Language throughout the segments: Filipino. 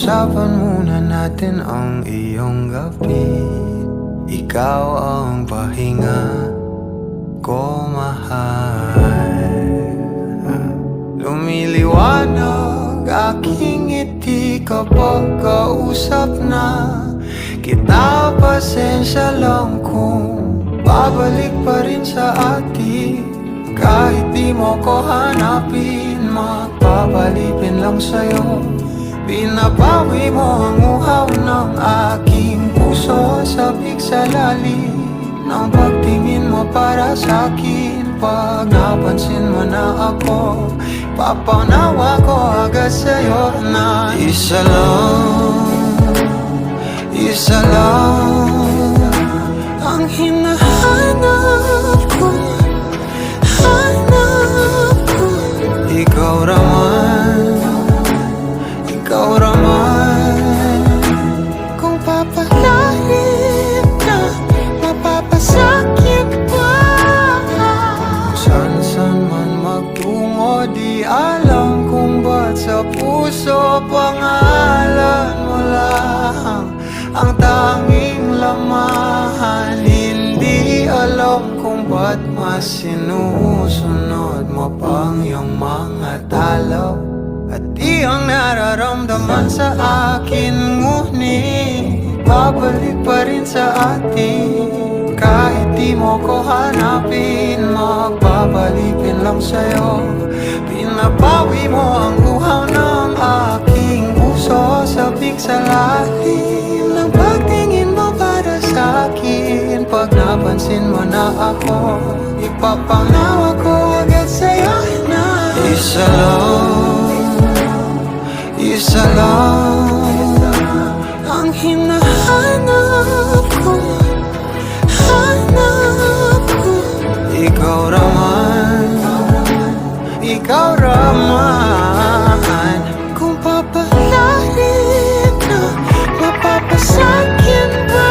Pag-usapan muna natin ang iyong gabi. Ikaw ang pahinga ko, mahal. Lumiliwanag aking ngiti kapag kausap na kita. Pasensya lang kung babalik pa rin sa atin. Kahit di mo ko hanapin, magpapalipin lang sa'yo. Binabawi mo ang uhaw ng aking puso. Sabik sa lalim ng pagtingin mo para sa'kin. Pag napansin mo na ako, papanawa ko agad sa'yo na isa lang ang hinahanap ko. Ikaw raman, kung papalalim na mapapasakit pa. Saan man magtungo, di alam kung ba't sa puso pangalan mo lang ang tanging laman. Hindi alam kung ba't mas sinusunod mo pang iyong mga dalaw. At di ang nararamdaman sa akin, ngunit babalik pa rin sa atin. Kahit di mo ko hanapin, magpapalipin lang sa'yo. Pinabawi mo ang uhaw ng aking puso. Sabik sa lalim ng pagtingin mo para sa'kin. Pag napansin mo na ako, ipapanawa ko agad sa'yo na isa lang ang hinahanap ko. Ikaw raman, kung papalalim na mapapasakit ba.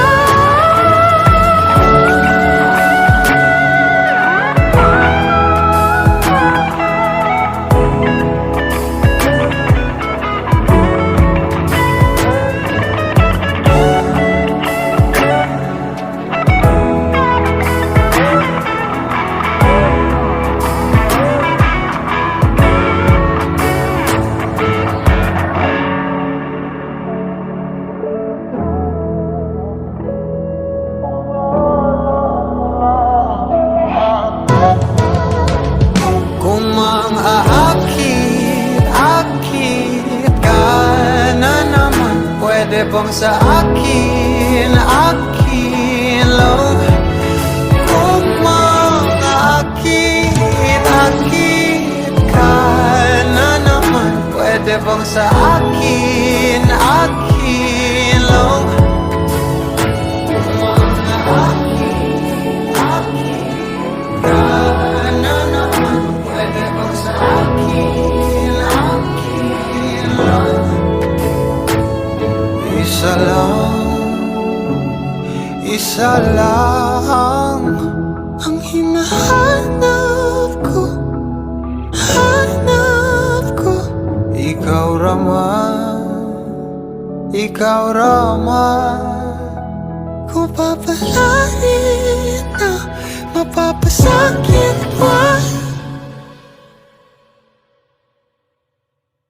Pwede bang sa akin lang? Kung makakit ka na naman, pwede bang sa akin lang? Kung makakit ka na naman, pwede bang sa akin lang? Isa lang ang hinahanap ko. Ikaw raman, kung papalarin na mapapasakit pa.